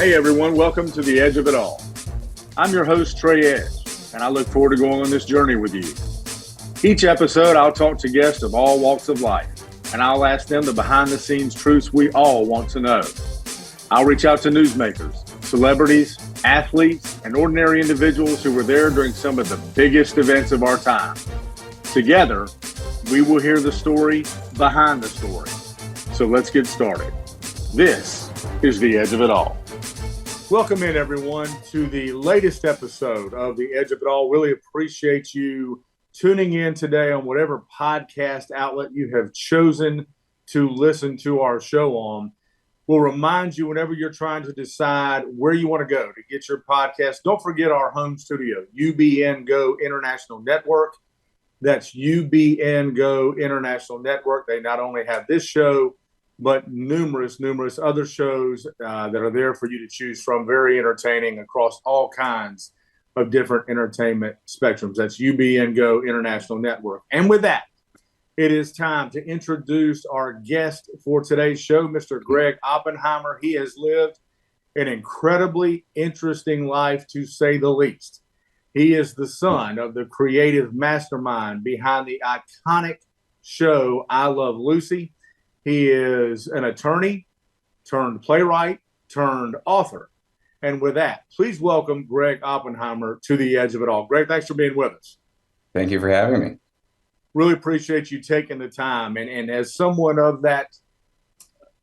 Hey everyone, welcome to The Edge of It All. I'm your host, Trey Edge, and I look forward to going on this journey with you. Each episode, I'll talk to guests of all walks of life, and I'll ask them the behind-the-scenes truths we all want to know. I'll reach out to newsmakers, celebrities, athletes, and ordinary individuals who were there during some of the biggest events of our time. Together, we will hear the story behind the story. So let's get started. This is The Edge of It All. Welcome in, everyone, to the latest episode of The Edge of It All. Really appreciate you tuning in today on whatever podcast outlet you have chosen to listen to our show on. We'll remind you whenever you're trying to decide where you want to go to get your podcast. Don't forget our home studio, UBN Go International Network. That's UBN Go International Network. They not only have this show, but numerous other shows that are there for you to choose from. Very entertaining across all kinds of different entertainment spectrums. That's UBN Go International Network. And with that, it is time to introduce our guest for today's show, Mr. Gregg Oppenheimer. He has lived an incredibly interesting life, to say the least. He is the son of the creative mastermind behind the iconic show I Love Lucy. He is an attorney turned playwright turned author. And with that, please welcome Gregg Oppenheimer to The Edge of It All. Gregg, thanks for being with us. Thank you for having me. Really appreciate you taking the time. And as someone of that,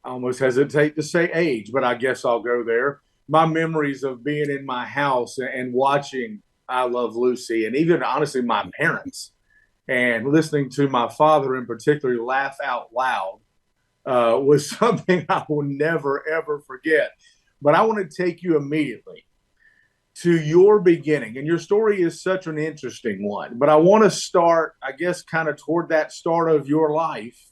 I almost hesitate to say age, but I guess I'll go there. My memories of being in my house and watching I Love Lucy, and even honestly my parents, and listening to my father in particular laugh out loud was something I will never, ever forget. But I want to take you immediately to your beginning. And your story is such an interesting one. But I want to start, I guess, kind of toward that start of your life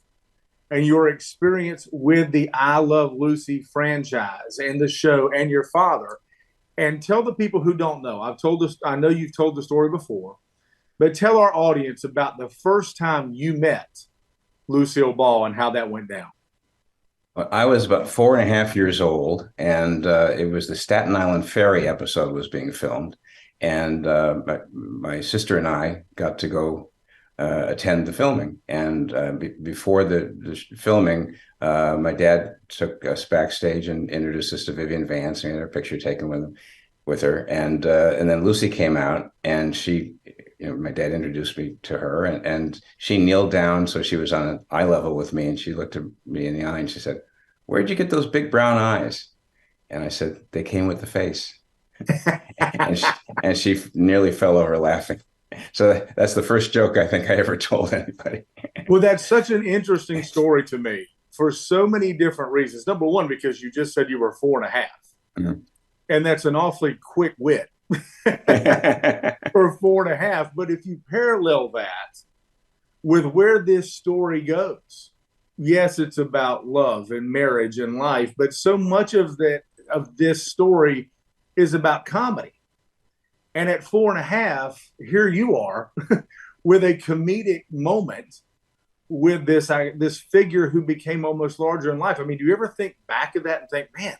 and your experience with the I Love Lucy franchise and the show and your father. And tell the people who don't know. I know you've told the story before, but tell our audience about the first time you met Lucille Ball and how that went down. I was about 4.5 years old, and it was the Staten Island Ferry episode was being filmed. And my sister and I got to go attend the filming. And before the filming, my dad took us backstage and introduced us to Vivian Vance, and we had a picture taken with her. And then Lucy came out, and she, my dad introduced me to her, and she kneeled down, so she was on eye level with me, and she looked at me in the eye and she said, "Where'd you get those big brown eyes?" And I said, "They came with the face." and she nearly fell over laughing. So that's the first joke I think I ever told anybody. Well, that's such an interesting story to me for so many different reasons. Number one, because you just said you were 4.5. Mm-hmm. And that's an awfully quick wit for 4.5. But if you parallel that with where this story goes, yes, it's about love and marriage and life, but so much of this story is about comedy. And at 4.5, here you are with a comedic moment with this figure who became almost larger in life. I mean, do you ever think back of that and think, man,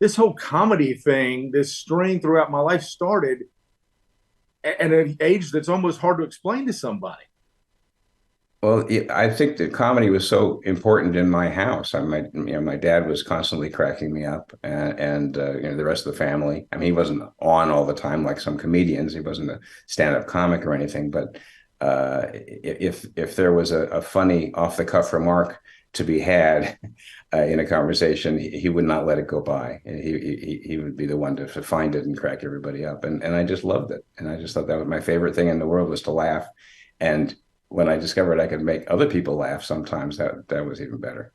this whole comedy thing, this string throughout my life started at an age that's almost hard to explain to somebody? Well, I think that comedy was so important in my house. My dad was constantly cracking me up, and the rest of the family. I mean, he wasn't on all the time like some comedians. He wasn't a stand-up comic or anything. But if there was a funny off-the-cuff remark to be had in a conversation, he would not let it go by. He would be the one to find it and crack everybody up. And I just loved it. And I just thought that was my favorite thing in the world, was to laugh. And when I discovered I could make other people laugh sometimes, that was even better.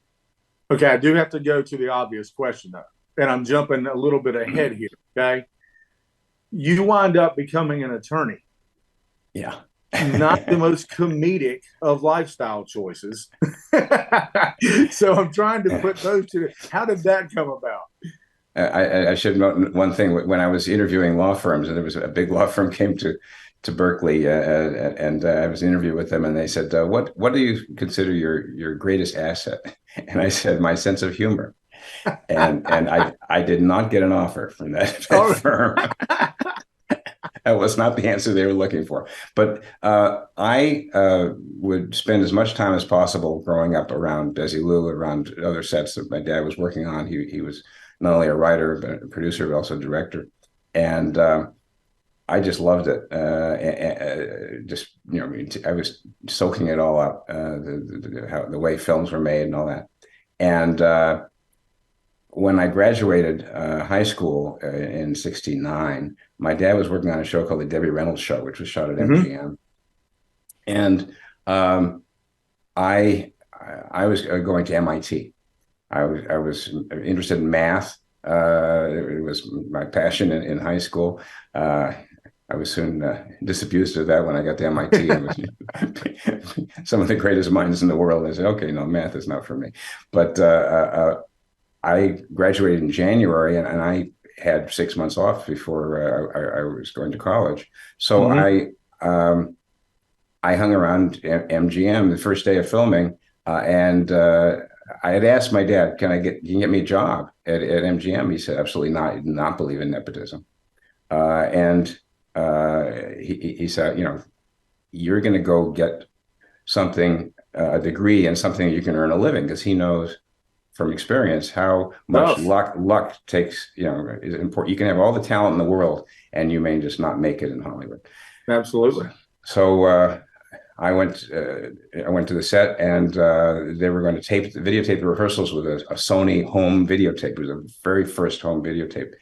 Okay, I do have to go to the obvious question, though. And I'm jumping a little bit ahead here, okay? You wind up becoming an attorney. Yeah. Not the most comedic of lifestyle choices. So I'm trying to put those two. How did that come about? I should note one thing. When I was interviewing law firms, and there was a big law firm came to Berkeley, and I was interviewed with them, and they said, "What do you consider your greatest asset?" And I said, "My sense of humor." And I did not get an offer from that firm. That was not the answer they were looking for. But I would spend as much time as possible growing up around Desi, around other sets that my dad was working on. He was not only a writer, but a producer, but also a director. And I just loved it. I was soaking it all up, the way films were made and all that. And when I graduated high school in '69, my dad was working on a show called The Debbie Reynolds Show, which was shot at MGM. And I was going to MIT. I was interested in math. It was my passion in high school. I was soon disabused of that when I got to MIT. It was some of the greatest minds in the world. I said, okay, no, math is not for me. But I graduated in January, and I had 6 months off before I was going to college. So I hung around MGM the first day of filming, and I had asked my dad, "Can you get me a job at MGM?" He said, "Absolutely not. He did not believe in nepotism." And he said, "You're going to go get something, a degree in something you can earn a living," because he knows from experience how much luck takes, is important. You can have all the talent in the world, and you may just not make it in Hollywood. Absolutely. So I went to the set, and they were going to videotape the rehearsals with a Sony home videotape. It was the very first home videotape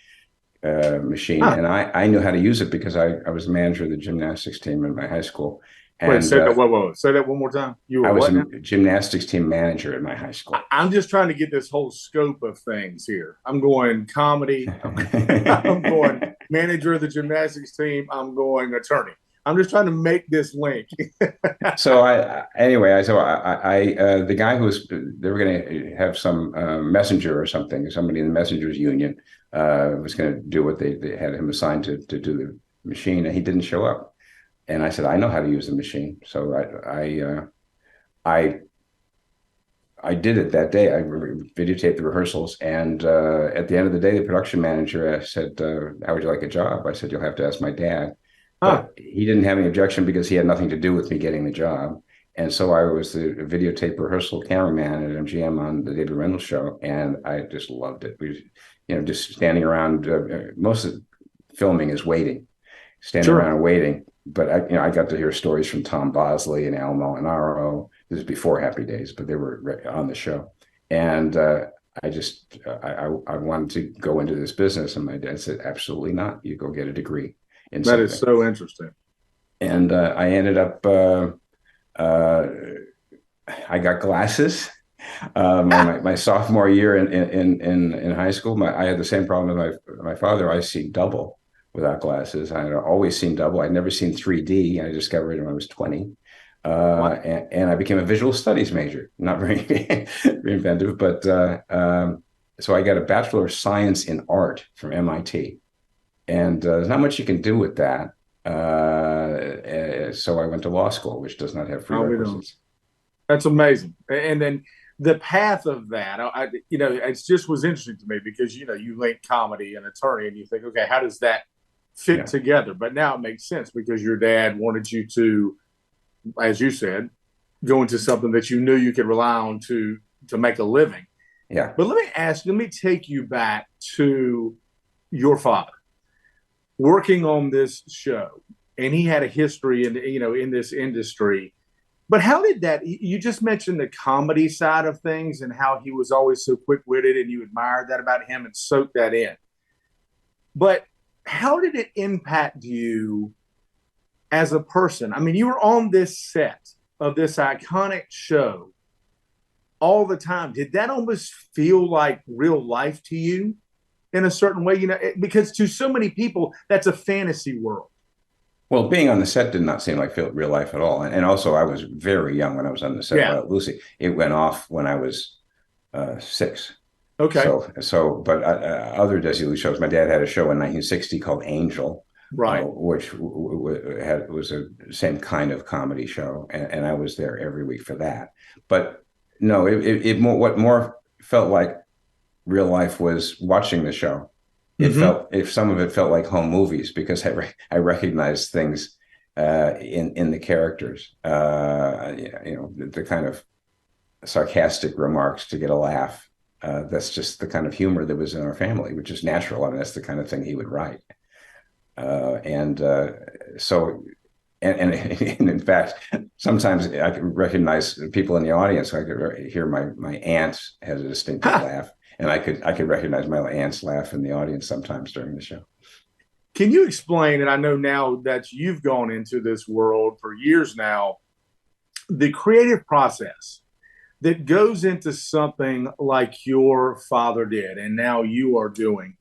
machine, and I knew how to use it because I was the manager of the gymnastics team in my high school. And, wait, say that one more time. I was a gymnastics team manager at my high school. I'm just trying to get this whole scope of things here. I'm going comedy. I'm going manager of the gymnastics team. I'm going attorney. I'm just trying to make this link. So the guy they were going to have some messenger or something, somebody in the messengers union was going to do what they had him assigned to do the machine, and he didn't show up. And I said, I know how to use the machine. So I did it that day. I videotaped the rehearsals. And at the end of the day, the production manager said, how would you like a job? I said, you'll have to ask my dad. But he didn't have any objection because he had nothing to do with me getting the job. And so I was the videotape rehearsal cameraman at MGM on the Debbie Reynolds Show. And I just loved it. We, just standing around. Most of the filming is waiting, standing around and waiting. But I got to hear stories from Tom Bosley and Al Molinaro. This is before Happy Days, but they were on the show. And I wanted to go into this business. And my dad said, absolutely not. You go get a degree in something. That is so interesting. And I ended up, I got glasses. My sophomore year in high school, I had the same problem with my father. I see double without glasses. I had always seen double. I'd never seen 3D. I discovered it when I was 20. And I became a visual studies major. Not very, very inventive, but so I got a Bachelor of Science in Art from MIT. And there's not much you can do with that. So I went to law school, which does not have prerequisites. That's amazing. And then the path of that, it just was interesting to me because, you link comedy and attorney and you think, okay, how does that fit together? But now it makes sense because your dad wanted you to, as you said, go into something that you knew you could rely on to make a living. Yeah. But let me take you back to your father working on this show, and he had a history in this industry. But how did that, you just mentioned the comedy side of things and how he was always so quick-witted and you admired that about him and soaked that in. But how did it impact you as a person? I mean, you were on this set of this iconic show all the time. Did that almost feel like real life to you in a certain way? Because to so many people, that's a fantasy world. Well, being on the set did not seem like real life at all. And also, I was very young when I was on the set of Lucy. It went off when I was 6. Okay. But other Desi Lu shows, my dad had a show in 1960 called Angel, right, which was a same kind of comedy show, and I was there every week for that. But no, what more felt like real life was watching the show. Mm-hmm. If some of it felt like home movies because I recognized things in the characters, the kind of sarcastic remarks to get a laugh. That's just the kind of humor that was in our family, which is natural. I mean, that's the kind of thing he would write. And so, and in fact, sometimes I could recognize people in the audience. I could hear my aunt has a distinctive laugh, and I could recognize my aunt's laugh in the audience sometimes during the show. Can you explain, and I know now that you've gone into this world for years now, the creative process that goes into something like your father did and now you are doing?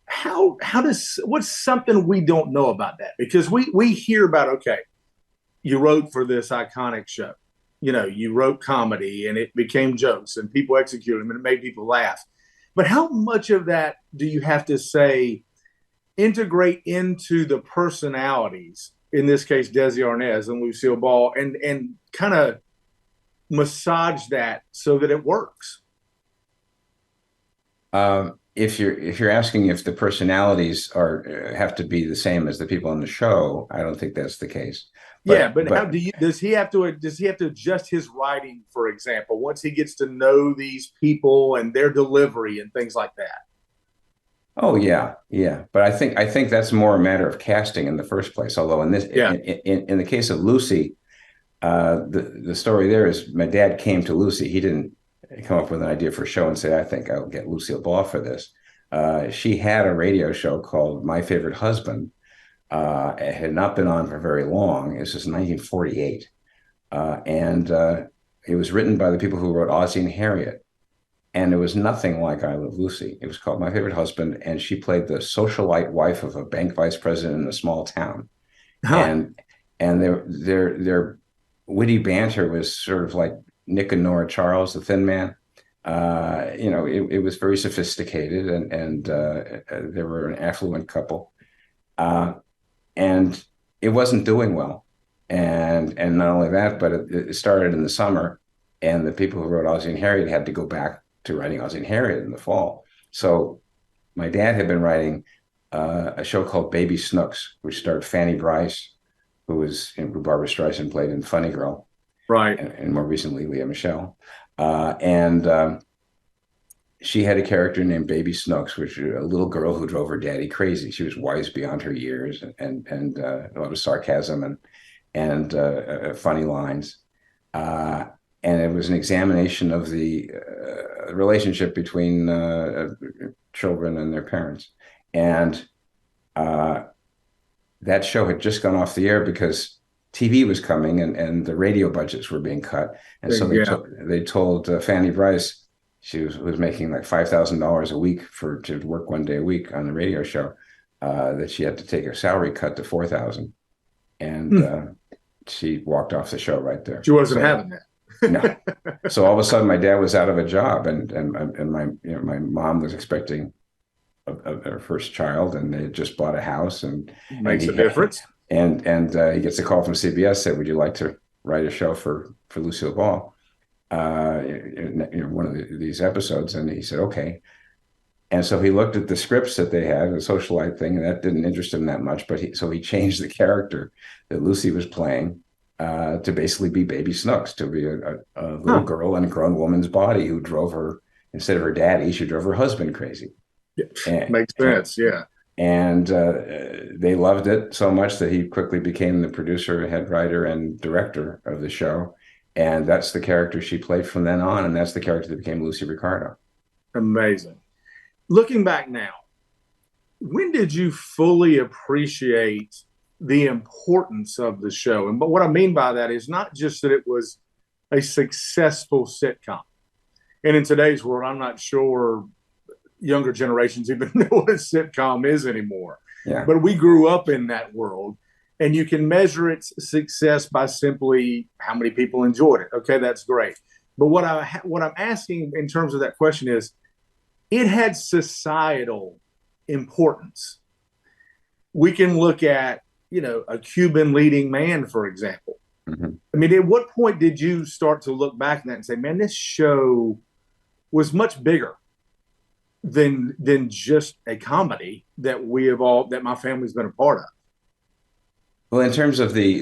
How does, what's something we don't know about that? Because we hear about, okay, you wrote for this iconic show, you wrote comedy and it became jokes and people executed them and it made people laugh. But how much of that do you have to say integrate into the personalities, in this case Desi Arnaz and Lucille Ball, and kind of massage that so that it works? If you're asking if the personalities are have to be the same as the people on the show, I don't think that's the case. Yeah, But but how but does he have to adjust his writing, for example, once he gets to know these people and their delivery and things like that? oh yeah, yeah. But I think that's more a matter of casting in the first place. Although in this Yeah. in the case of Lucy, the story there is my dad came to Lucy. He didn't come up with an idea for a show and say, I think I'll get Lucille Ball for this. She had a radio show called My Favorite Husband. It had not been on for very long. This was 1948. And it was written by the people who wrote Ozzie and Harriet. And it was nothing like I Love Lucy. It was called My Favorite Husband. And she played the socialite wife of a bank vice president in a small town. Huh. And their witty banter was sort of like Nick and Nora Charles, the Thin Man. It was very sophisticated, and they were an affluent couple, and it wasn't doing well. And not only that, but it started in the summer, and the people who wrote Ozzie and Harriet had to go back to writing Ozzie and Harriet in the fall. So my dad had been writing a show called Baby Snooks, which starred Fanny Brice, who Barbara Streisand played in Funny Girl, Right. and more recently Leah Michele. And she had a character named Baby Snooks, which was a little girl who drove her daddy crazy. She was wise beyond her years, and a lot of sarcasm and funny lines. And it was an examination of the relationship between children and their parents. And that show had just gone off the air because TV was coming and the radio budgets were being cut. And so they told Fanny Brice, she was making like $5,000 a week to work one day a week on the radio show, that she had to take a salary cut to $4,000. And she walked off the show right there. She wasn't having that. No. So all of a sudden my dad was out of a job, and my mom was expecting her first child, and they had just bought a house, and Makes a difference. And he gets a call from CBS, said, "Would you like to write a show for Lucille Ball? One of these episodes?" And he said, "Okay." And so he looked at the scripts that they had, the socialite thing, and that didn't interest him that much. But he changed the character that Lucy was playing to basically be Baby Snooks, to be a little girl in a grown woman's body who drove her, instead of her daddy, she drove her husband crazy. Makes sense, yeah. And they loved it so much that he quickly became the producer, head writer, and director of the show. And that's the character she played from then on, and that's the character that became Lucy Ricardo. Amazing. Looking back now, when did you fully appreciate the importance of the show? But what I mean by that is not just that it was a successful sitcom. And in today's world, I'm not sure younger generations even know what a sitcom is anymore. Yeah. But we grew up in that world, and you can measure its success by simply how many people enjoyed it. Okay, that's great. But what I'm asking in terms of that question is, it had societal importance. We can look at, a Cuban leading man, for example. Mm-hmm. I mean, at what point did you start to look back at that and say, man, this show was much bigger than just a comedy that that my family's been a part of. Well, in terms of the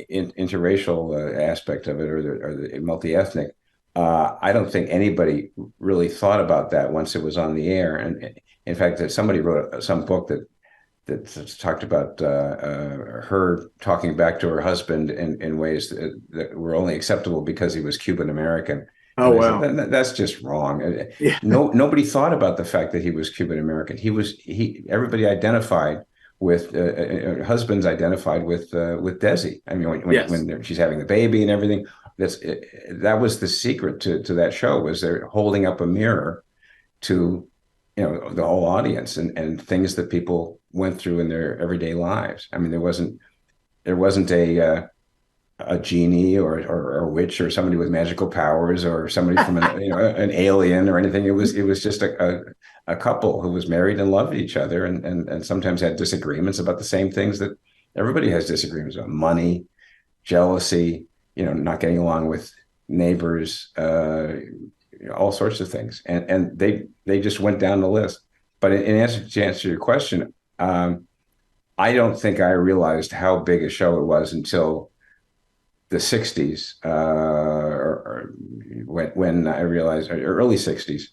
interracial aspect of it, or the multi-ethnic, I don't think anybody really thought about that once it was on the air. And in fact, that somebody wrote some book that talked about her talking back to her husband in ways that were only acceptable because he was Cuban American. Oh, And I wow. said, that's just wrong. Yeah. No, nobody thought about the fact that he was Cuban American. Everybody identified with husbands identified with Desi. I mean, Yes. when she's having the baby and everything, that was the secret to that show, was they're holding up a mirror to the whole audience and things that people went through in their everyday lives. I mean, there wasn't a genie or a witch or somebody with magical powers or somebody from an alien or anything. It was just a couple who was married and loved each other, and sometimes had disagreements about the same things that everybody has disagreements about: money, jealousy, not getting along with neighbors, all sorts of things. And they just went down the list. But to answer your question, I don't think I realized how big a show it was until the 60s, or when I realized, or early 60s.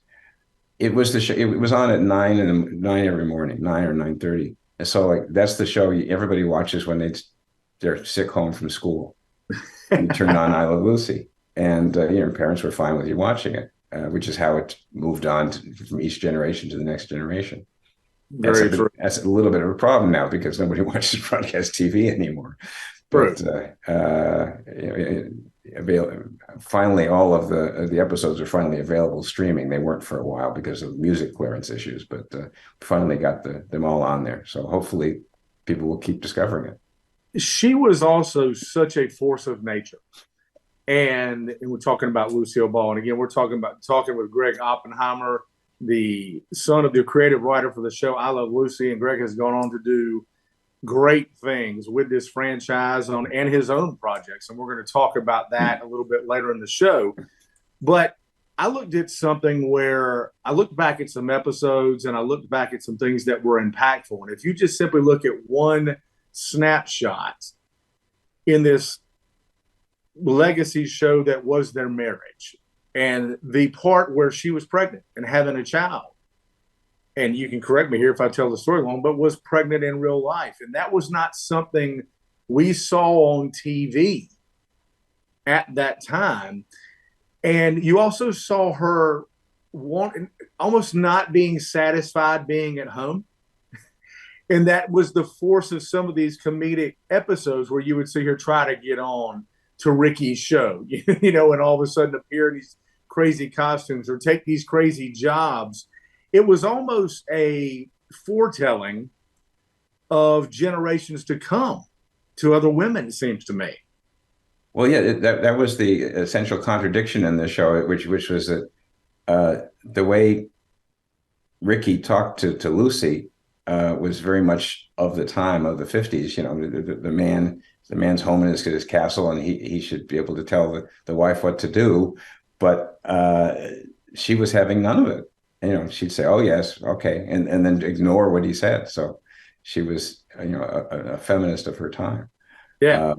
It was the show. It was on at 9 every morning, 9 or 9:30. And so, like, that's the show everybody watches when they're sick home from school. You turn on I Love Lucy, and parents were fine with you watching it, which is how it moved on from each generation to the next generation. Very true. That's a little bit of a problem now because nobody watches broadcast TV anymore. True. But finally, all of the episodes are finally available streaming. They weren't for a while because of music clearance issues, but finally got them all on there. So hopefully, people will keep discovering it. She was also such a force of nature. And we're talking about Lucille Ball. And again, we're talking with Gregg Oppenheimer, the son of the creative writer for the show I Love Lucy. And Gregg has gone on to do great things with this franchise and his own projects. And we're going to talk about that a little bit later in the show. But I looked at something where I looked back at some episodes and I looked back at some things that were impactful. And if you just simply look at one snapshot in this legacy show that was their marriage, and the part where she was pregnant and having a child, and you can correct me here if I tell the story wrong, but was pregnant in real life. And that was not something we saw on TV at that time. And you also saw her almost not being satisfied being at home. And that was the force of some of these comedic episodes where you would see her try to get on to Ricky's show, and all of a sudden appear in these crazy costumes or take these crazy jobs. It was almost a foretelling of generations to come to other women, it seems to me. Well, yeah, that was the essential contradiction in the show, which was that the way Ricky talked to Lucy was very much of the time of the 50s. The man's home in his castle, and he should be able to tell the wife what to do. But she was having none of it. She'd say, "Oh yes, okay," and then ignore what he said. So she was, a feminist of her time. Yeah.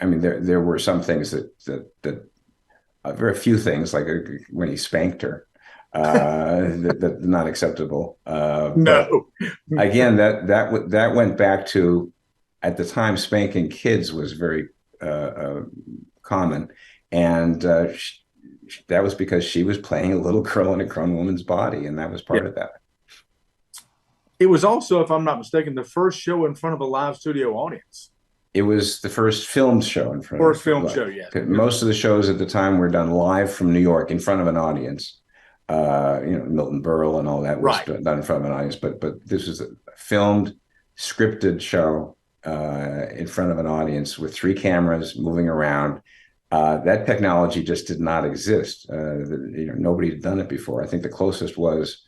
I mean, there were some things that very few things, like when he spanked her, that not acceptable. No. But again, that went back to, at the time, spanking kids was very common, and that was because she was playing a little girl in a grown woman's body, and that was part of that. It was also, if I'm not mistaken, the first show in front of a live studio audience. It was the first filmed show in front of film show, yes. Most of the shows at the time were done live from New York in front of an audience. Milton Berle and all that was done in front of an audience, but this was a filmed, scripted show in front of an audience with 3 cameras moving around. That technology just did not exist. Nobody had done it before. I think the closest was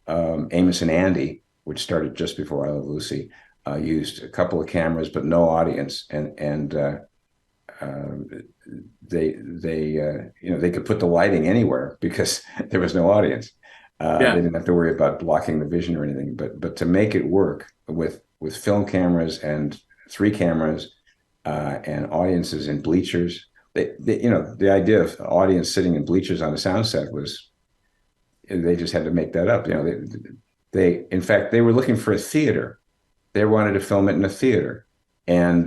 Amos and Andy, which started just before I Love Lucy. Used a couple of cameras, but no audience, and they could put the lighting anywhere because there was no audience. Yeah. They didn't have to worry about blocking the vision or anything. But to make it work with film cameras and 3 cameras and audiences in bleachers, the idea of audience sitting in bleachers on a sound set was, they just had to make that up. They in fact, they were looking for a theater. They wanted to film it in a theater, and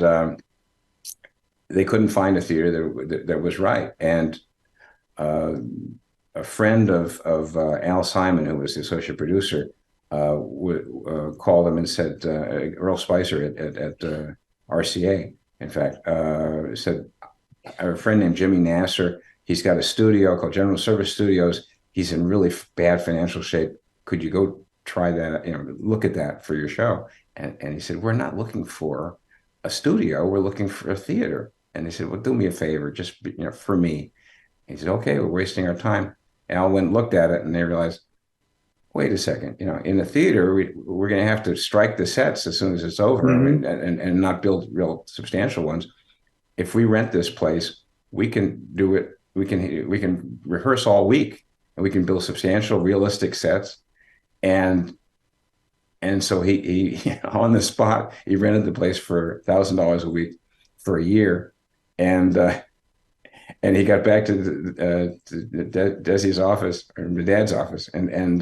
they couldn't find a theater that was right. And uh, a friend of Al Simon, who was the associate producer, called him and said, Earl Spicer at RCA, in fact, said, a friend named Jimmy Nasser, he's got a studio called General Service Studios. He's in really bad financial shape. Could you go try that, look at that for your show? And he said, we're not looking for a studio. We're looking for a theater. And they said, well, do me a favor, just, for me. He said, okay, we're wasting our time. Al went and looked at it, and they realized, wait a second, in the theater, we're going to have to strike the sets as soon as it's over. Mm-hmm. and not build real substantial ones. If we rent this place, we can do it. We can rehearse all week, and we can build substantial, realistic sets. And so he on the spot, he rented the place for $1,000 a week for a year, and he got back to Desi's office, or my dad's office, and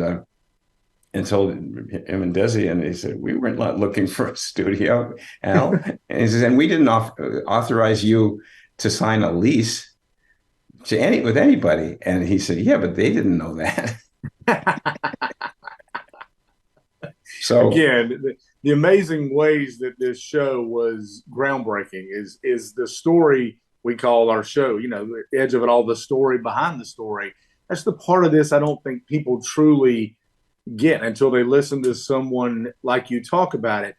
told him and Desi, and he said, we were not looking for a studio, Al. And he says, and we didn't authorize you to sign a lease with anybody. And he said, yeah, but they didn't know that. So again, the amazing ways that this show was groundbreaking is the story we call our show, the edge of it all, the story behind the story. That's the part of this I don't think people truly get until they listen to someone like you talk about it.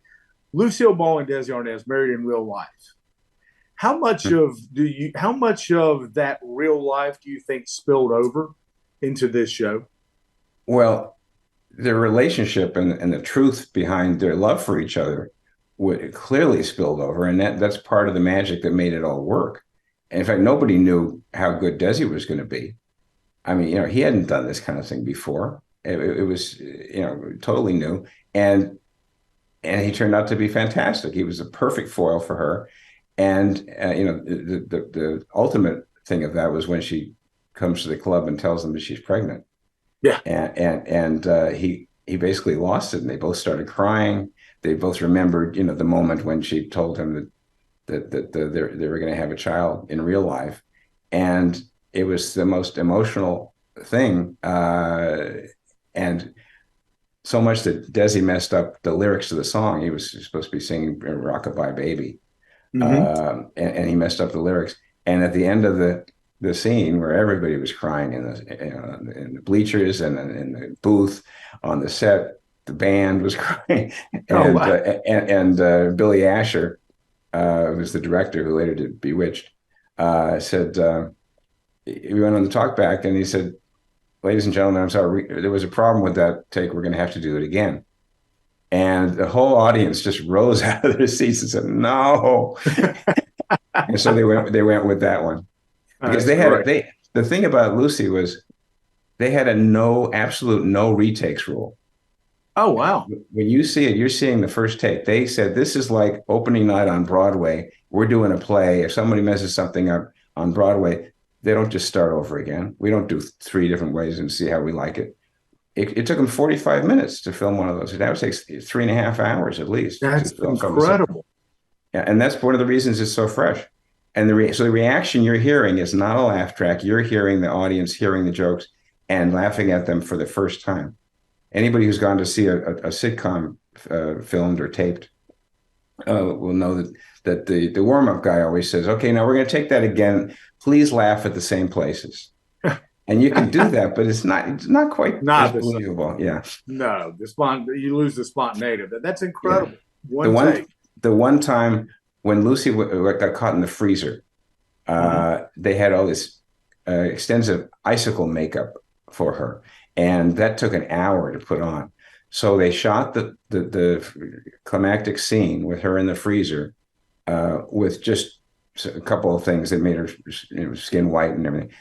Lucille Ball and Desi Arnaz married in real life. How much of that real life do you think spilled over into this show? Well, their relationship and the truth behind their love for each other clearly spilled over, and that's part of the magic that made it all work. And in fact, nobody knew how good Desi was going to be. I mean, he hadn't done this kind of thing before. It was, totally new, and he turned out to be fantastic. He was a perfect foil for her, and the ultimate thing of that was when she comes to the club and tells them that she's pregnant. Yeah, and he basically lost it, and they both started crying. They both remembered, the moment when she told him that they were going to have a child in real life, and it was the most emotional thing. And so much that Desi messed up the lyrics to the song. He was supposed to be singing "Rockabye Baby," and he messed up the lyrics. And at the end of the scene, where everybody was crying in the bleachers and in the booth on the set, the band was crying, and Billy Asher, who was the director who later did Bewitched, said, we went on the talkback, and he said, ladies and gentlemen, I'm sorry, there was a problem with that take. We're going to have to do it again. And the whole audience just rose out of their seats and said, no. And so they went with that one. Because the thing about Lucy was they had absolute no retakes rule. Oh, wow. When you see it, you're seeing the first take. They said, this is like opening night on Broadway. We're doing a play. If somebody messes something up on Broadway, they don't just start over again. We don't do 3 different ways and see how we like it. It took them 45 minutes to film one of those. It now takes 3.5 hours at least. That's incredible. Yeah, and that's one of the reasons it's so fresh. And so the reaction you're hearing is not a laugh track. You're hearing the audience hearing the jokes and laughing at them for the first time. Anybody who's gone to see a sitcom filmed or taped will know that the warm-up guy always says, okay, now we're going to take that again. Please laugh at the same places. And you can do that, but it's not quite as believable. Yeah. No, you lose the spontaneity. That's incredible. Yeah. The one time when Lucy got caught in the freezer, they had all this extensive icicle makeup for her, and that took an hour to put on. So they shot the climactic scene with her in the freezer with just a couple of things that made her skin white and everything.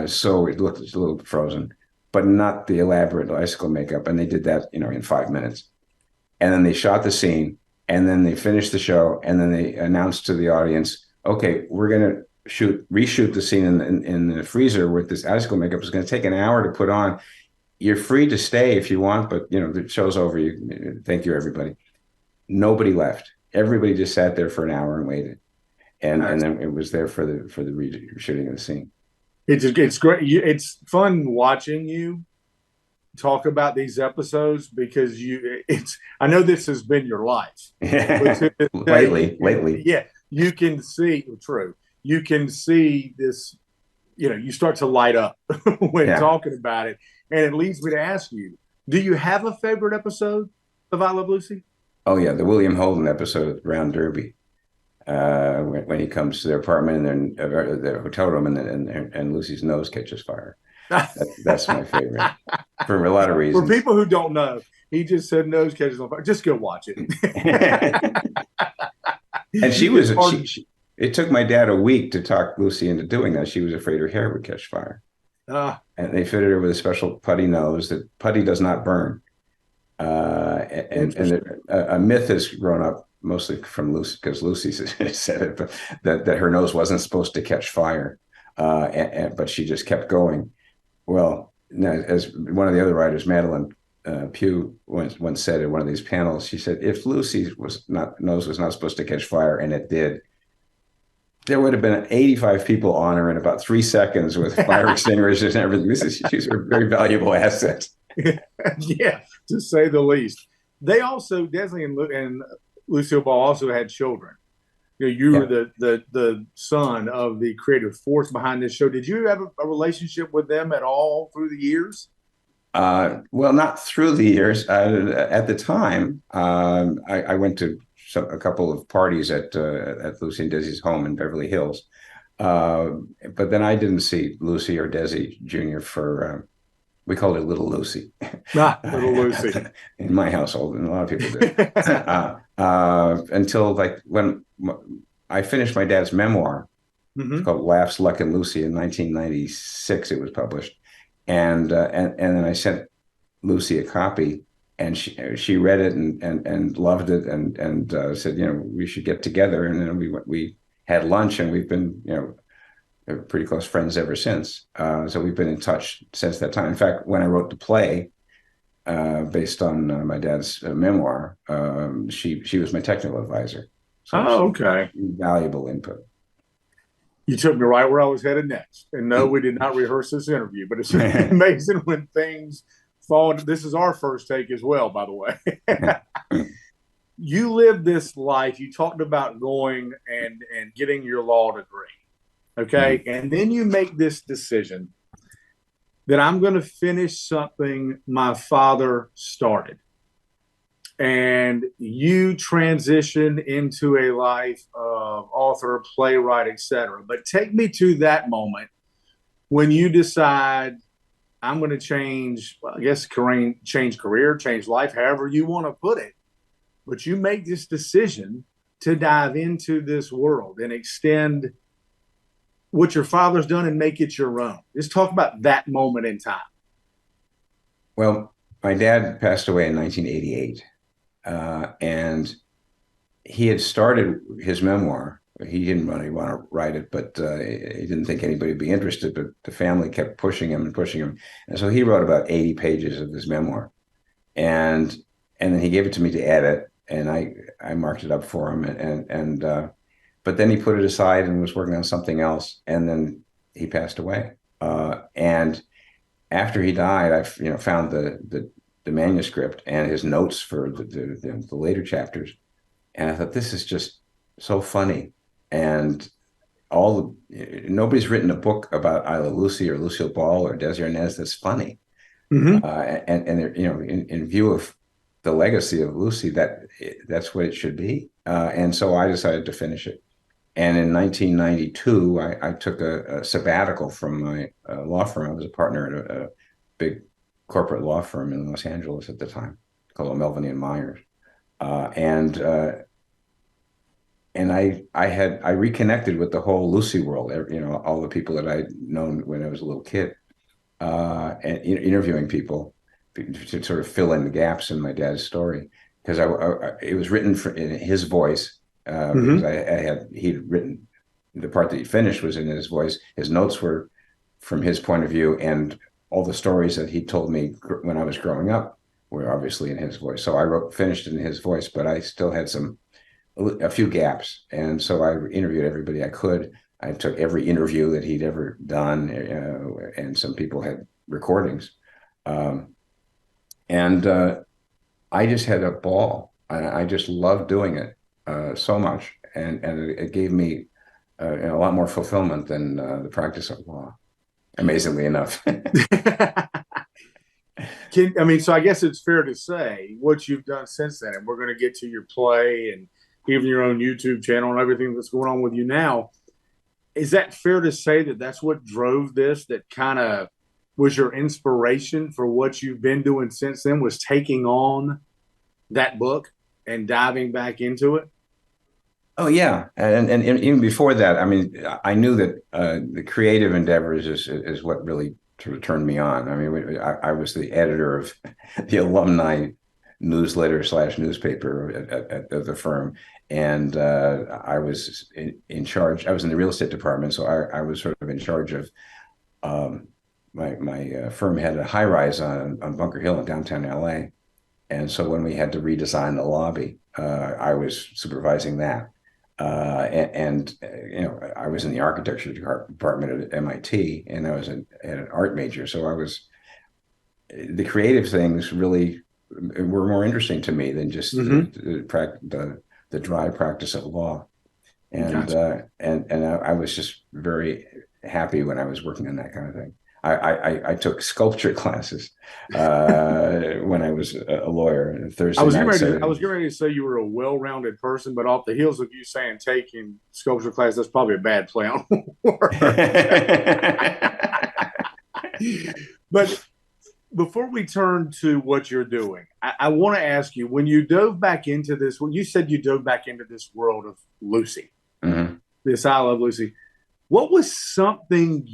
So it looked a little frozen. but not the elaborate icicle makeup. And they did that, in 5 minutes. And then they shot the scene, and then they finished the show, and then they announced to the audience, okay, we're going to reshoot the scene in the freezer with this icicle makeup. It's going to take an hour to put on. You're free to stay if you want, but the show's over. Thank you, everybody. Nobody left. Everybody just sat there for an hour and waited, and then it was there for the reshooting of the scene. It's great. It's fun watching you talk about these episodes because I know this has been your life. lately. Yeah, you can see, true. You can see this, you start to light up when talking about it. And it leads me to ask you, do you have a favorite episode of I Love Lucy? Oh, yeah. The William Holden episode at Round Derby. When he comes to their apartment and their hotel room and Lucy's nose catches fire. That's my favorite for a lot of reasons. For people who don't know, he just said nose catches on fire. Just go watch it. And it took my dad a week to talk Lucy into doing that. She was afraid her hair would catch fire. And they fitted her with a special putty nose that putty does not burn. And a myth has grown up mostly from Lucy, because Lucy said it, but that her nose wasn't supposed to catch fire, but she just kept going. Well, as one of the other writers, Madeline Pugh, once said at one of these panels, she said, if Lucy's nose was not supposed to catch fire, and it did, there would have been 85 people on her in about 3 seconds with fire extinguishers and everything. She's a very valuable asset. Yeah, to say the least. They also, Desi and Lucille Ball also had children. You were the son of the creative force behind this show. Did you have a relationship with them at all through the years? Well, not through the years. At the time, I went to a couple of parties at Lucy and Desi's home in Beverly Hills. But then I didn't see Lucy or Desi Jr. for, we called it Little Lucy. Little Lucy. In my household, and a lot of people did. Until when I finished my dad's memoir, it's called Laughs, Luck, and Lucy. In 1996, it was published. And then I sent Lucy a copy, and she read it and loved it, and said, we should get together. And then we had lunch, and we've been, pretty close friends ever since. So we've been in touch since that time. In fact, when I wrote the play based on my dad's memoir, she was my technical advisor. So okay. Valuable input. You took me right where I was headed next. And no, we did not rehearse this interview, but it's amazing when things fall. This is our first take as well, by the way. You lived this life. You talked about going and getting your law degree. Okay. And then you make this decision that I'm going to finish something my father started. And you transition into a life of author, playwright, etc. But take me to that moment when you decide I'm going to change, well, I guess, change career, change life, however you want to put it. But you make this decision to dive into this world and extend what your father's done and make it your own. Just talk about that moment in time. Well, my dad passed away in 1988. And he had started his memoir. He didn't really want to write it, but he didn't think anybody would be interested, but the family kept pushing him. And so he wrote about 80 pages of his memoir. And then he gave it to me to edit, and I marked it up for him. But then he put it aside and was working on something else. And then he passed away. And after he died, I found the manuscript and his notes for the later chapters. And I thought, this is just so funny. And nobody's written a book about I Love Lucy or Lucille Ball or Desi Arnaz that's funny. In view of the legacy of Lucy, that's what it should be. And so I decided to finish it. And in 1992, I took a sabbatical from my law firm. I was a partner at a big corporate law firm in Los Angeles at the time called Melvin and Myers. And I reconnected with the whole Lucy world, all the people that I'd known when I was a little kid. and interviewing people to sort of fill in the gaps in my dad's story, because it was written in his voice, because he'd written the part that he finished was in his voice. His notes were from his point of view, and all the stories that he told me when I was growing up were obviously in his voice. So I finished in his voice, but I still had a few gaps, and so I interviewed everybody I could. I took every interview that he'd ever done, and some people had recordings. And I just had a ball. I just loved doing it so much, and it gave me a lot more fulfillment than the practice of law, amazingly enough. So I guess it's fair to say what you've done since then, and we're going to get to your play and even your own YouTube channel and everything that's going on with you now. Is that fair to say that that's what drove this, that kind of was your inspiration for what you've been doing since then, was taking on that book and diving back into it? Oh yeah, and even before that, I mean, I knew that the creative endeavors is what really sort of turned me on. I mean, I was the editor of the alumni newsletter / newspaper at the firm, and I was in charge. I was in the real estate department, so I was sort of in charge of. My firm had a high rise on Bunker Hill in downtown LA, and so when we had to redesign the lobby, I was supervising that. I was in the architecture department at MIT, and I was an art major. So the creative things really were more interesting to me than just the dry practice of law. And gotcha. And I was just very happy when I was working on that kind of thing. I took sculpture classes when I was a lawyer. Thursday I was getting ready to say you were a well-rounded person, but off the heels of you saying taking sculpture class, that's probably a bad play on words. But before we turn to what you're doing, I want to ask you, when you dove back into this, when you said you dove back into this world of Lucy, this I Love Lucy, what was something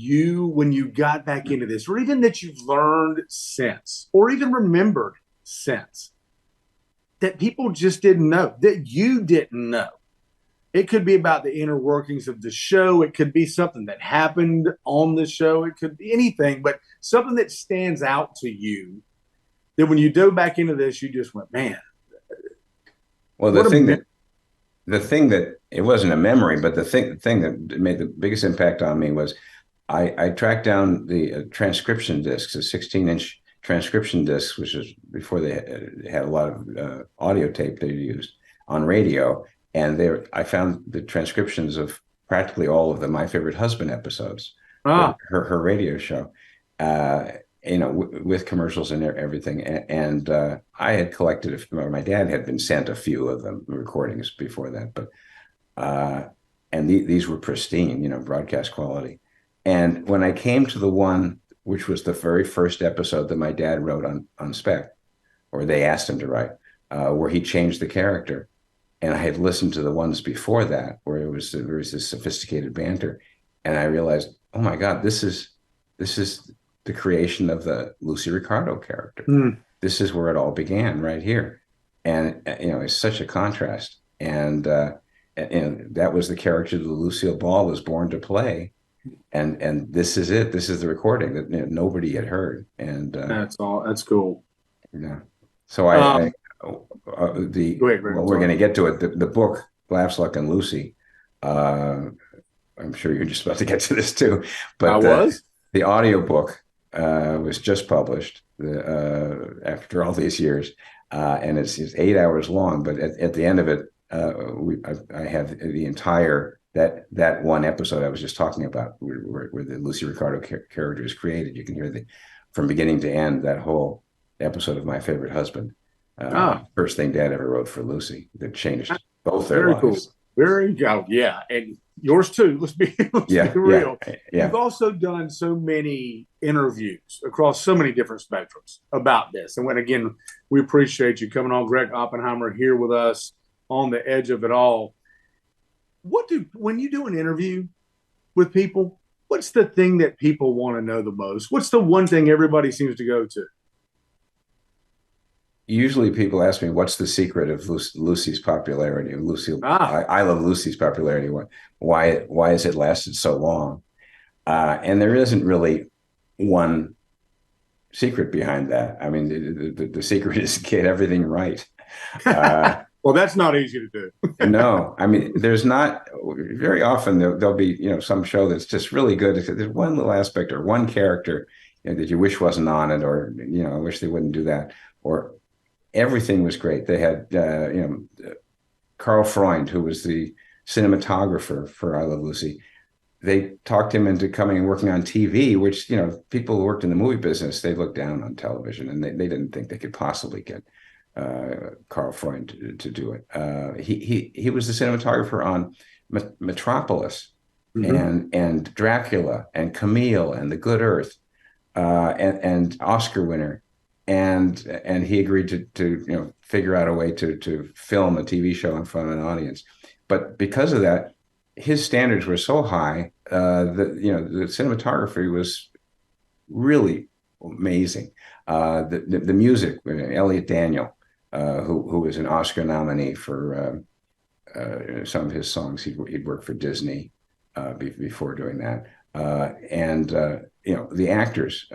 when you got back into this, or even that you've learned since, or even remembered since, that people just didn't know, that you didn't know? It could be about the inner workings of the show. It could be something that happened on the show. It could be anything, but something that stands out to you that when you dove back into this, you just went, man. Well, the thing that it wasn't a memory, but the thing that made the biggest impact on me was I tracked down the transcription discs, a 16-inch transcription discs, which was before they had a lot of audio tape they used on radio. And I found the transcriptions of practically all of the My Favorite Husband episodes, her radio show, with commercials and everything. And I had collected, my dad had been sent a few of them recordings before that, but and these were pristine, broadcast quality. And when I came to the one, which was the very first episode that my dad wrote on spec, or they asked him to write, where he changed the character. And I had listened to the ones before that, where there was this sophisticated banter, and I realized, oh my God, this is the creation of the Lucy Ricardo character. This is where it all began, right here, and it's such a contrast. And that was the character that Lucille Ball was born to play, and this is it. This is the recording that nobody had heard, and that's cool. Yeah. So we're going to get to it. The book, Laughs, Luck, and Lucy. I'm sure you're just about to get to this too. But the audiobook was just published after all these years, and it's 8 hours long. But at the end of it, I have the entire that one episode I was just talking about, where the Lucy Ricardo character is created. You can hear from beginning to end that whole episode of My Favorite Husband. First thing Dad ever wrote for Lucy that changed both their lives. Cool. Very cool. Yeah, and yours too. Let's be real. Yeah. You've also done so many interviews across so many different spectrums about this. And again, we appreciate you coming on. Gregg Oppenheimer here with us on the edge of it all. When you do an interview with people, What's the thing that people want to know the most? What's the one thing everybody seems to go to? Usually people ask me, what's the secret of Lucy's popularity? Ah, I love Lucy's popularity. Why has it lasted so long? And there isn't really one secret behind that. I mean, the secret is get everything right. well, that's not easy to do. No, I mean, there's not very often there'll be, some show that's just really good. There's one little aspect or one character, that you wish wasn't on it, or, I wish they wouldn't do that, or everything was great. They had, Carl Freund, who was the cinematographer for I Love Lucy. They talked him into coming and working on TV, which, people who worked in the movie business, they looked down on television, and they didn't think they could possibly get Carl Freund to do it. He was the cinematographer on Metropolis, and Dracula and Camille and The Good Earth, and Oscar winner. And he agreed to figure out a way to film a TV show in front of an audience. But because of that, his standards were so high that the cinematography was really amazing. The music, Elliot Daniel, who was an Oscar nominee for some of his songs. He'd worked for Disney before doing that. And the actors,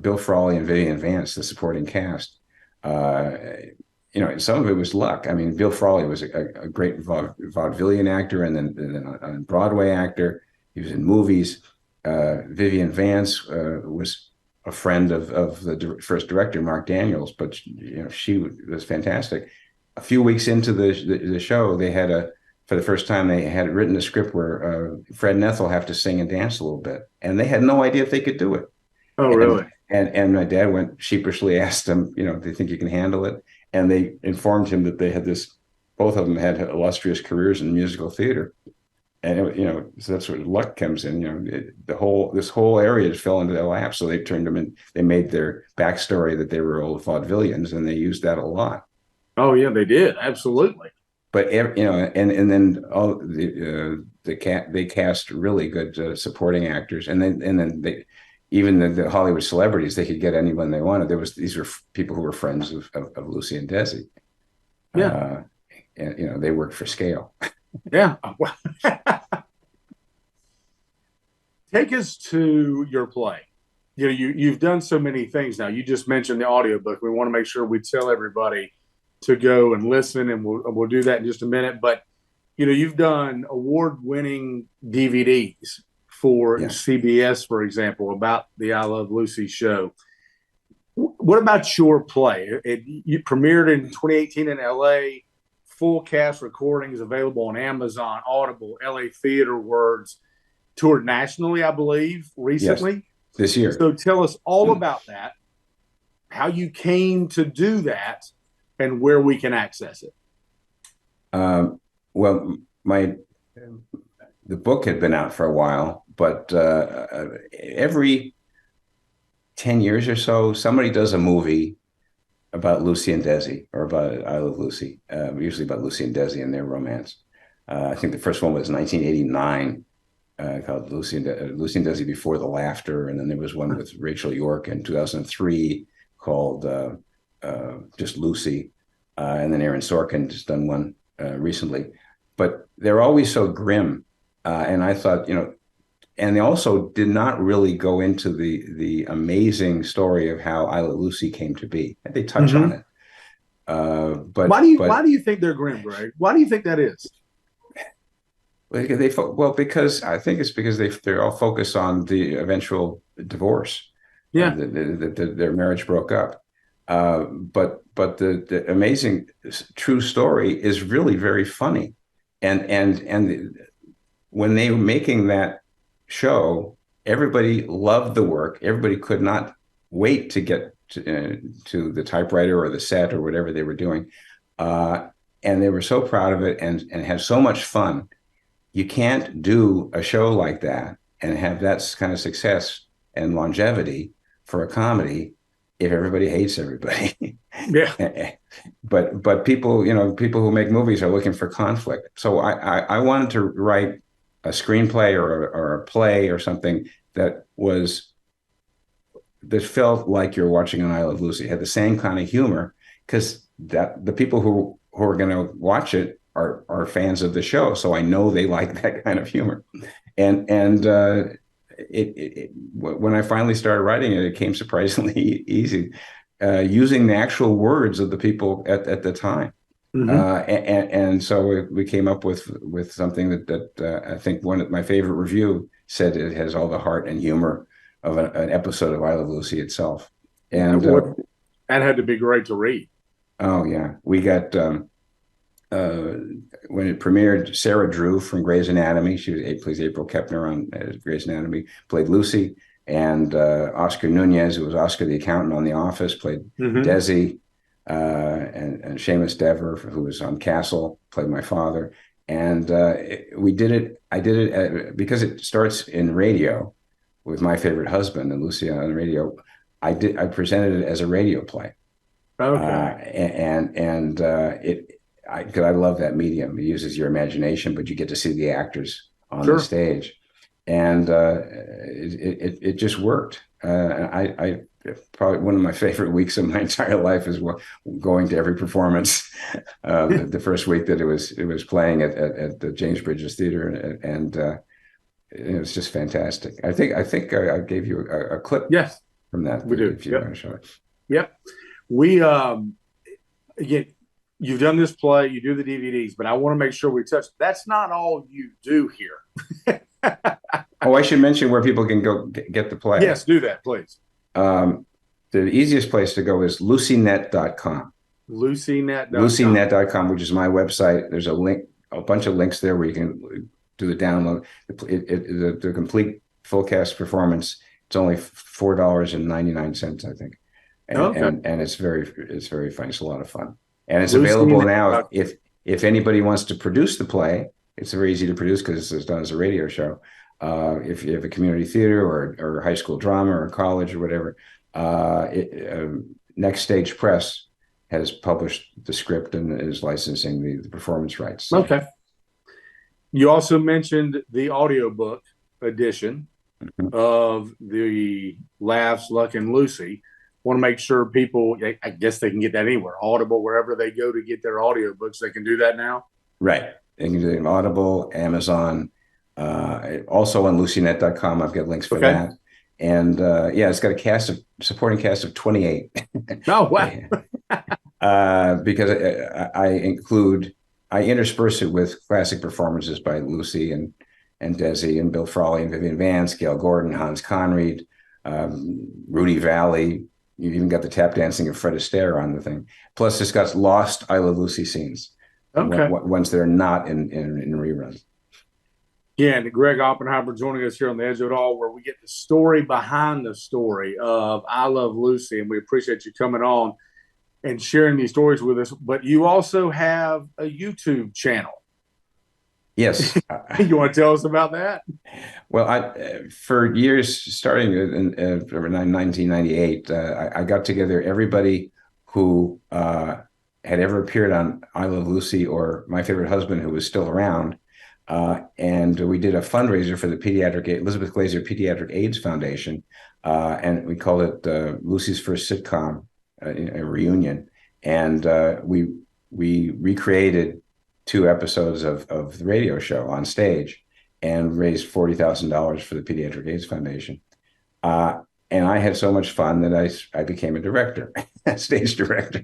Bill Frawley and Vivian Vance, the supporting cast. Some of it was luck. I mean, Bill Frawley was a great vaudevillian actor, and then a Broadway actor. He was in movies. Vivian Vance was a friend of the first director, Mark Daniels, but she was fantastic. A few weeks into the show, for the first time, they had written a script where Fred and Ethel have to sing and dance a little bit, and they had no idea if they could do it. Oh, really? And my dad went sheepishly, asked them, do you think you can handle it? And they informed him that they had both of them had illustrious careers in musical theater. And so that's where luck comes in. This whole area just fell into their lap. So they turned them in. They made their backstory that they were old vaudevillians, and they used that a lot. Oh yeah, they did, absolutely. But and then all they cast really good supporting actors, and then they even the Hollywood celebrities, they could get anyone they wanted. These were people who were friends of Lucy and Desi. Yeah, and they worked for scale. Yeah. Take us to your play. You've done so many things now. You just mentioned the audiobook. We want to make sure we tell everybody to go and listen, and we'll do that in just a minute. But you've done award-winning DVDs for CBS, for example, about the I Love Lucy show. What about your play? You premiered in 2018 in LA. Full cast recordings available on Amazon, Audible, LA Theater Words, toured nationally, I believe, recently. Yes, this year. So tell us all about that, how you came to do that, and where we can access it. Well, the book had been out for a while, but every 10 years or so, somebody does a movie about Lucy and Desi, or about I Love Lucy, usually about Lucy and Desi and their romance. I think the first one was 1989, called Lucy and Desi Before the Laughter, and then there was one with Rachel York in 2003 called just Lucy, and then Aaron Sorkin just done one recently. But they're always so grim, and I thought, and they also did not really go into the amazing story of how I Love Lucy came to be. They touch on it, but why do you think they're grim, Greg? Why do you think that is? Because I think it's because they're all focused on the eventual divorce. Yeah, their marriage broke up. But the amazing true story is really very funny, and when they were making that show, everybody loved the work. Everybody could not wait to get to the typewriter or the set or whatever they were doing, and they were so proud of it and had so much fun. You can't do a show like that and have that kind of success and longevity for a comedy if everybody hates everybody. Yeah. But people, people who make movies are looking for conflict. So I wanted to write a screenplay or a play or something that felt like you're watching an I Love Lucy. It had the same kind of humor, because that the people who are going to watch it are fans of the show, so I know they like that kind of humor. And when I finally started writing it, it came surprisingly easy, using the actual words of the people at the time. And so we came up with something that I think one of my favorite review said it has all the heart and humor of an episode of I Love Lucy itself. And that had to be great to read. Oh yeah, we got when it premiered, Sarah Drew from Grey's Anatomy. Plays April Kepner on Grey's Anatomy, played Lucy, and Oscar Nunez, who was Oscar the accountant on The Office, played Desi, and Seamus Dever, who was on Castle, played my father. And we did it. I did it because it starts in radio with My Favorite Husband and Lucy on the radio. I presented it as a radio play. Okay. Because I love that medium. It uses your imagination, but you get to see the actors on the stage, and it just worked. I probably one of my favorite weeks of my entire life is going to every performance. The first week that it was playing at the James Bridges Theater, and it was just fantastic. I think I gave you a clip. Yes, from that. We do. If you want to show it. Yep. We again, you've done this play, you do the DVDs, but I want to make sure we touch. That's not all you do here. Oh, I should mention where people can go get the play. Yes, do that, please. The easiest place to go is lucynet.com. Lucynet.com, which is my website. There's a bunch of links there where you can do the download. The complete full cast performance. It's only $4.99, I think. And it's very fun. It's a lot of fun. And it's available now. If anybody wants to produce the play, it's very easy to produce because it's done as a radio show. If you have a community theater or high school drama or college or whatever, Next Stage Press has published the script and is licensing the performance rights. Okay. You also mentioned the audiobook edition of the Laughs, Luck, and Lucy. Want to make sure people, I guess they can get that anywhere, Audible, wherever they go to get their audiobooks, they can do that now? Right. They can do it on Audible, Amazon, also on lucynet.com. I've got links for that. And it's got a supporting cast of 28. Oh, wow. Because I intersperse it with classic performances by Lucy and Desi and Bill Frawley and Vivian Vance, Gail Gordon, Hans Conried, Rudy Valley. You even got the tap dancing of Fred Astaire on the thing. Plus, it's got lost I Love Lucy scenes. Okay. Once they're not in reruns. Yeah, and Gregg Oppenheimer joining us here on The Edge of It All, where we get the story behind the story of I Love Lucy. And we appreciate you coming on and sharing these stories with us. But you also have a YouTube channel. Yes. You want to tell us about that? Well, for years, starting in 1998, I got together everybody who had ever appeared on I Love Lucy or My Favorite Husband, who was still around. And we did a fundraiser for the Elizabeth Glaser Pediatric AIDS Foundation. And we called it Lucy's First Sitcom, a reunion. And we recreated 2 episodes of the radio show on stage and raised $40,000 for the Pediatric AIDS Foundation. And I had so much fun that I became a director, a stage director.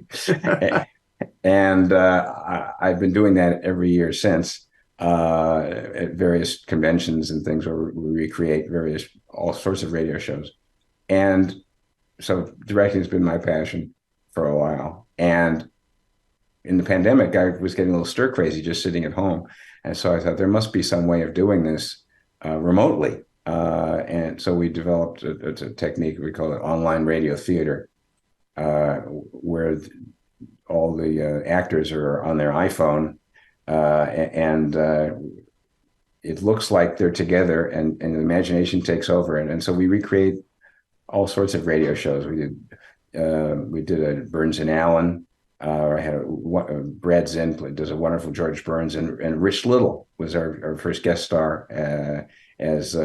And I've been doing that every year since at various conventions and things where we recreate all sorts of radio shows. And so directing has been my passion for a while. And in the pandemic, I was getting a little stir crazy just sitting at home. And so I thought there must be some way of doing this remotely. And so we developed a technique, we call it online radio theater, where all the actors are on their iPhone and it looks like they're together and the imagination takes over. And so we recreate all sorts of radio shows. We did a Burns and Allen. I Brad Zinn does a wonderful George Burns, and Rich Little was our first guest star as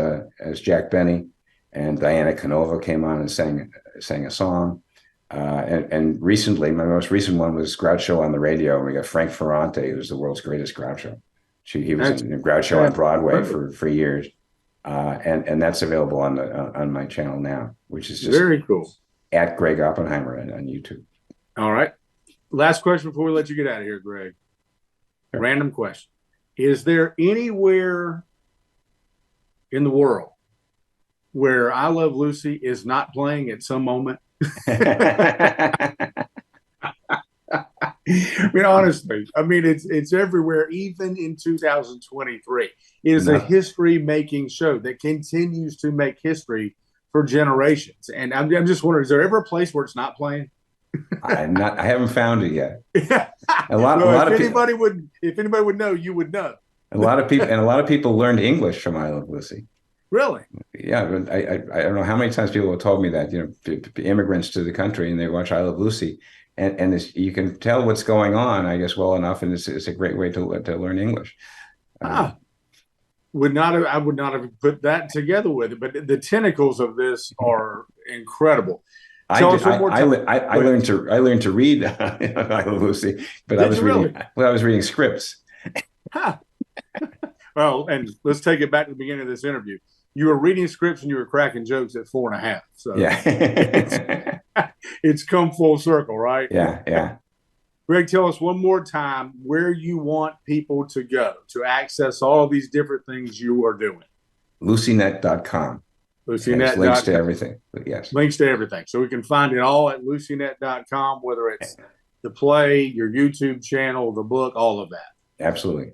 Jack Benny, and Diana Canova came on and sang a song. And recently, my most recent one was Groucho on the radio, and we got Frank Ferrante, who's the world's greatest Groucho. He was in Groucho on Broadway for years, and that's available on my channel now, which is just very cool. At Gregg Oppenheimer on YouTube. All right. Last question before we let you get out of here, Gregg. Sure. Random question. Is there anywhere in the world where I Love Lucy is not playing at some moment? Honestly, it's everywhere, even in 2023. It is a history-making show that continues to make history for generations. And I'm just wondering, is there ever a place where it's not playing? I haven't found it yet. If anybody would know, you would know. A lot of people learned English from I Love Lucy. Really? Yeah, I don't know how many times people have told me that, immigrants to the country and they watch I Love Lucy, and you can tell what's going on, I guess, well enough, and it's a great way to learn English. I would not have put that together with it, but the tentacles of this are incredible. I learned to read I Love Lucy, but I was reading scripts. Well, and let's take it back to the beginning of this interview. You were reading scripts and you were cracking jokes at 4.5. So yeah, it's come full circle, right? Yeah. Gregg, tell us one more time where you want people to go to access all these different things you are doing. LucyNet.com. LucyNet.com. Links to everything. Yes. Links to everything. So we can find it all at LucyNet.com, whether it's the play, your YouTube channel, the book, all of that. Absolutely.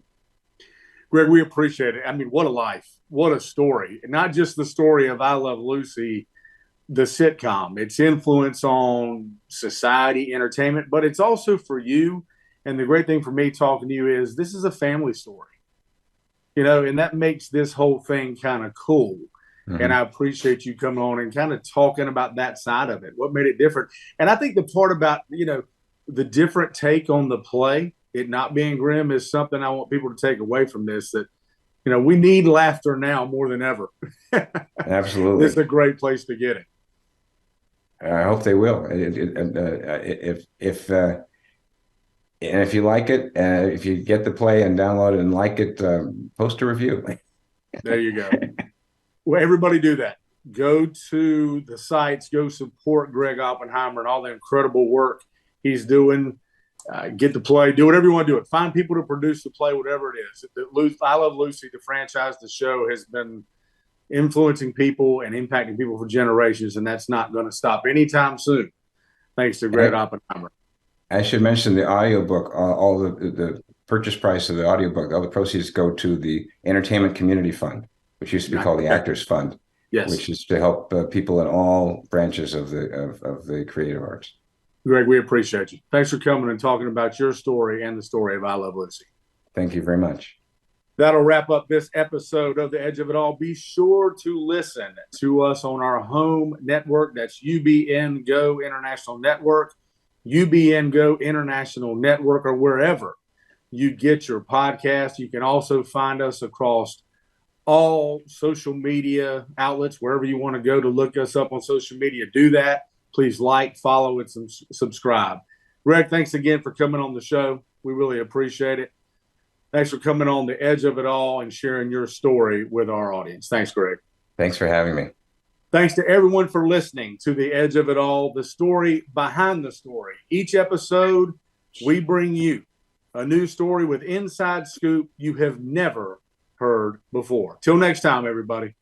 Gregg, we appreciate it. What a life. What a story. And not just the story of I Love Lucy, the sitcom, its influence on society, entertainment, but it's also for you. And the great thing for me talking to you is this is a family story, and that makes this whole thing kind of cool. Mm-hmm. And I appreciate you coming on and kind of talking about that side of it. What made it different? And I think the part about, the different take on the play, it not being grim, is something I want people to take away from this, that, we need laughter now more than ever. Absolutely. It's a great place to get it. I hope they will. If you like it, if you get the play and download it and like it, post a review. There you go. Well, everybody do that. Go to the sites, go support Gregg Oppenheimer and all the incredible work he's doing. Get the play, do whatever you want to do it. Find people to produce the play, whatever it is. I Love Lucy, the franchise, the show has been influencing people and impacting people for generations, and that's not going to stop anytime soon, thanks to Gregg Oppenheimer. I should mention the audiobook, all the purchase price of the audiobook, all the proceeds go to the Entertainment Community Fund, which used to be called the Actors Fund, yes, which is to help people in all branches of the creative arts. Gregg, we appreciate you. Thanks for coming and talking about your story and the story of I Love Lucy. Thank you very much. That'll wrap up this episode of The Edge of It All. Be sure to listen to us on our home network. That's UBN Go International Network, UBN Go International Network, or wherever you get your podcast. You can also find us across all social media outlets, wherever you want to go to look us up on social media. Do that. Please like, follow, and subscribe. Gregg, thanks again for coming on the show. We really appreciate it. Thanks for coming on The Edge of It All and sharing your story with our audience. Thanks, Gregg. Thanks for having me. Thanks to everyone for listening to The Edge of It All, the story behind the story. Each episode, we bring you a new story with inside scoop you have never heard before. Till next time, everybody.